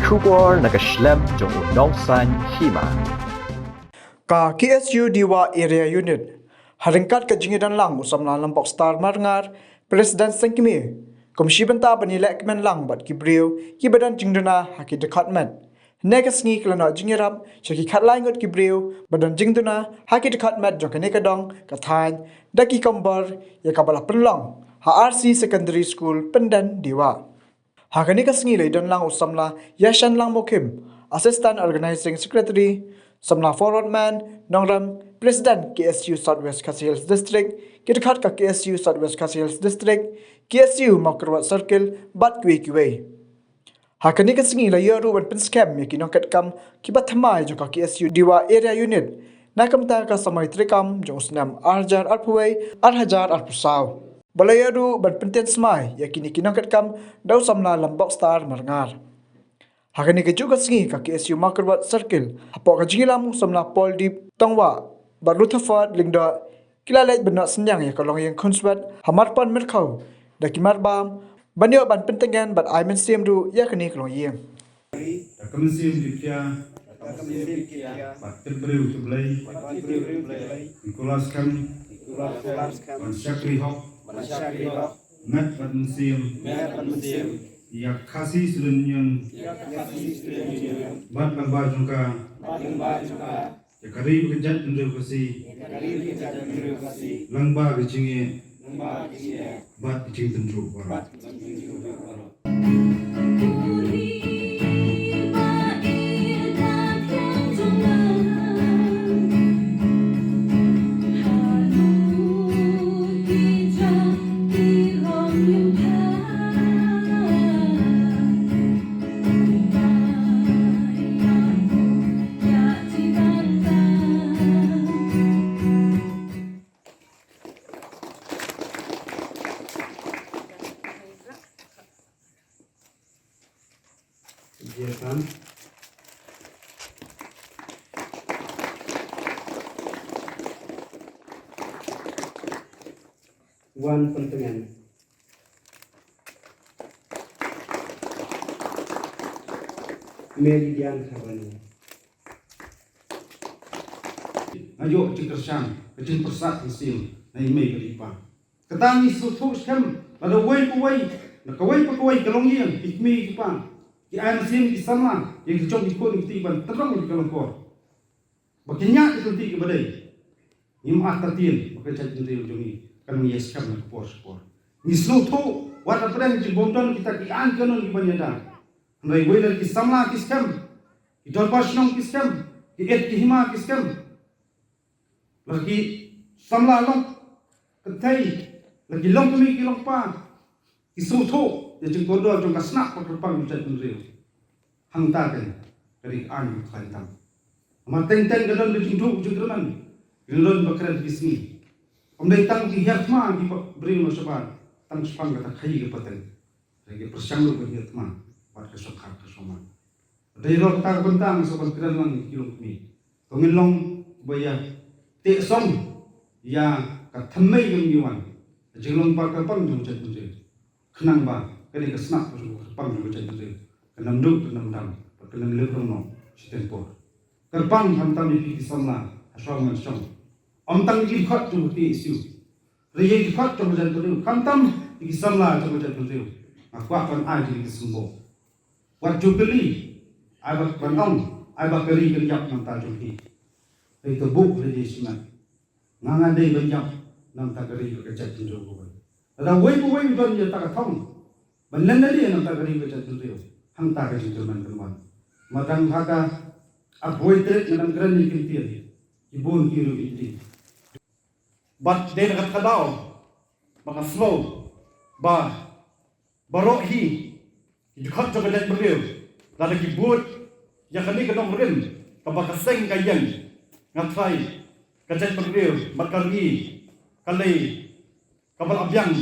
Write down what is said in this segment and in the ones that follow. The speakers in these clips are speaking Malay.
Shubor nakaslem jong udongsan hima. Ka KSU Diwa Area Unit haringkat ka jingidan lang usamna lampok star marngar Presiden Sengkimi Komisi Benta Banilek Men Lang Bat Kibriu Kibadan Jingduna Haki Dekatmen Negas ngi kelana jingirap Shaki Katlai Ngot Kibriu Badan Jingduna Haki Dekatmen Jokane Kadong Kathain Daki Kambar Yakabala Penlong HRC Secondary School Pendan Diwa Hakani kasngi leidan lang usamla Yashan Lang Mokim Assistant Organizing Secretary Samna Forward Man Nongram President KSU Southwest Khasi Hills District Kidkhat ka KSU Southwest Khasi Hills District KSU Makarwat Circle Bat Kuwe Hakani kasngi la yaru wan penskam yakinong katkam kibat thamai jo ka KSU Diwa Area Unit nakamta ka samai trikam jo usnam arjar arpuwei arhajar arpusaw Balayadu ban penten smai yakini kinong katkam daw samna lambok star marngar Hakani ke juga singi ka KSU Makarwat Circle hapo ka jingilam samna Paul Deep Tongwa ba Rutherford Lingda kilalet benak senyang ya kalong yang konswat hamarpan merkau dakimar bam banyo ban pentengan bat aimen sim du ya kini kalong yang Komisi Diptia Bat Tebreu Teblai Nicholas Kam Ban Syakri Hok Ngat Bat Musim Yak Khasi Sudunyang Bat Lamba Jungka Yakari Kejat Ndeu Kasi Langba Kecingye Bat Kecing Tendru Barat kegiatan Wan Pentengan Meridian Sabani Ayo Cikersan Kecil Persat Musim Naimei Kelipa Ketani Sutuk Skam Ada wai Kawai Kalongian Hikmi Kipang Ki air sim di sama yang jom ikut di ban terang di dalam kor. Baginya itu ti ke badai. Nim atatin pakai cacing dia ujungi kan menyiaskan ke pos. Ni slow to wat apa yang jibomdan kita ki an kanon di banyada. Andai wei ki sama ki skam. Ki dorpas nong ki skam. Ki et ki hima ki skam. Lagi samla long ketai lagi long kami ki long pa. Ki slow to Jadi kodoh jom kasnak perpang macam tu real. Hang taken dari an khantam. Amateng-teng gadon di jinduk judruman. Gadon bakran di sini. Omdai tang di hiatma di beri masaban. Tang sepang kata khai ke paten. Lagi persanglu ke hiatma. Pat ke sokhat ke soman. Dari roh tak bentang sobat keran lang kilung mi. Tongin long baya te som ya katamai yang yuan. Jenglong pakapang jom macam tu real. Kenang ba kali kesnak pang juga jadi kenam duk kenam dam kenam lebrong no sistempor kerpang hantam di samla asal ngensong om tang di khat tu ti isu reye di khat tu jadi tu hantam di samla tu jadi tu aku akan ai di sembo wat jubili ai bak banong ai bak keri kerjap nam ta juki itu buk reye siman ngangandai banyak nam ta keri kerja tu ko ada wei don ya ta thong Balan dari yang tak kering baca tujuh, hang tak kering teman-teman. Madang haka aboy trek dalam keran ni kintir, ibun kiru ini. Bat den kat kadau, maka slow, barohi, dikat coba dan beriu, lalu kibut, yang kini kena berim, kabak keseng kayan, ngatai, kajet beriu, makari, kali, kabal abyang,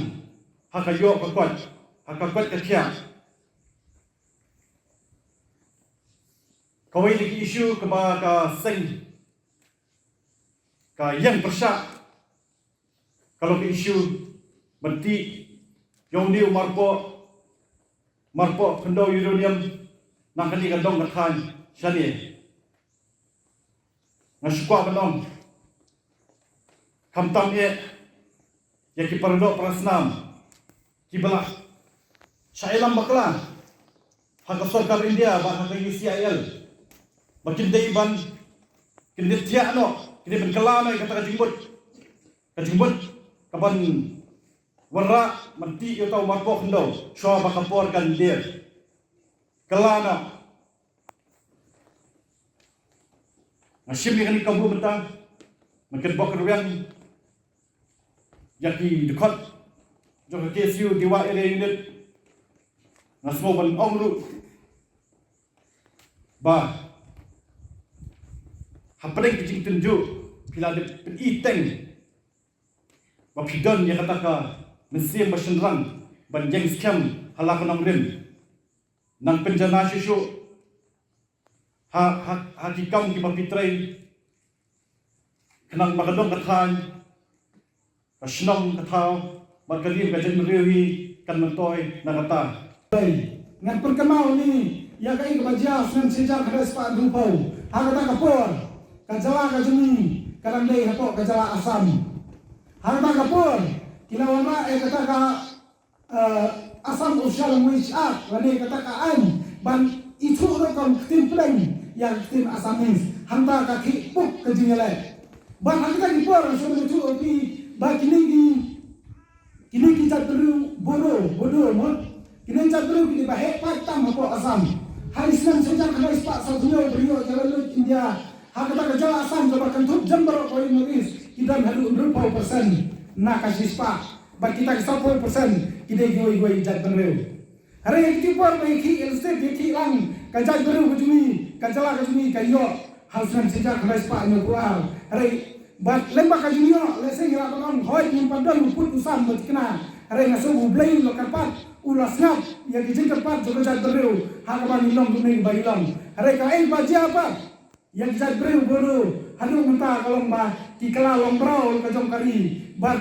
haka yo kuat. Hakapat ketiak. Kawai lagi isu kepada seng, ka yang persak. Kalau ke isu berti, yang dia marpo kendo uranium nang kani kan dong kan shani ngasukwa belum kamtam ye ya ki pardo prasnam ki bala shailam bakla hak sarkar India ba hak UCIL makin dei ban kin dia no kini ben kelana kata kajimbut kapan warra manti yo tau marpok ndo sho ba kapor kan dia kelana nasim ni kan kabu betang makin bok ruang yaki dekat jok KSU Dewa Area Unit ngasmo ban ongru ba hapreng kijing tunju pila de iteng ba pidon ya kata ka mesim basenrang ban jeng scam halakan rim nang penjana susu hakikam ki mapitray kenang makadong kathan kasnong kathaw magkalim kajen meriwi kan mentoy nakata ngan perkenal ni ya kai kebaja sen sejak keras pak dupau harta kapur kajala kajuni kadang dei hapo kajala asam harta kapur kilawana kata ka asam usyal muisat lani kata ka an ban itu rokam tim pleng yang tim asamis hanta kaki puk kejingale ban kita dipur so itu opi ba kini kita perlu bodoh mo kini kita perlu kita bahek patam hapo asam hari Senin sejak keras pak satunya beliau jalan India hakata kajala asam coba kentup jember ko Indonesia kita halu 20% na kasih pak ba kita 10% kita goi jat benreu hari yang tipur baiki elstet yaki lang kajat beru kajumi kajala kajumi kayo hausan sejak keras pak nyokuar hari bat lembak kajumi yo leseng ra bang hoi mun padon put usam bet kena hari ngaso bublai lo karpat ulas ngap ya kijing karpat jo kajat beru hakaban ilong kuning bailang hari ka baji apa yang kajat beru boru hanu mentah kalau mbah kikala lombrau kajong kari bat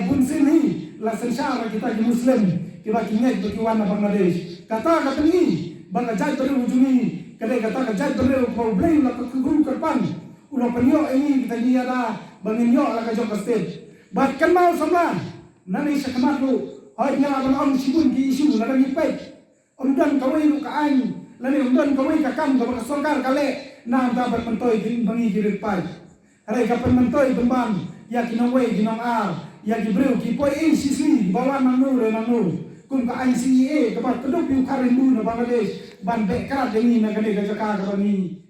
bunsin ni la sensara kita di muslim kita kinget berkiwana Bangladesh kata ni bangga jai beru ujuni kadai kata jai beru problem la keguru kerpan ulo penyo ini kita ni ada bangin yo la kajong state bat kan mau samlan nani sekemat lu hoi nyala bang om sibun ki isu la ni pet om dan kawai lu ka an lani om dan kawai ka kam ka sorkar kale na ta bat mentoi din bangi jirit pai hari kapan mentoi bemban ya kinong wei kinong ar ya gibreu ki poi sisli bawa nanu kum ka ICA kabar kedok yu karin mu na Bangladesh ban bekrat dengi na kane ka jaka ka ni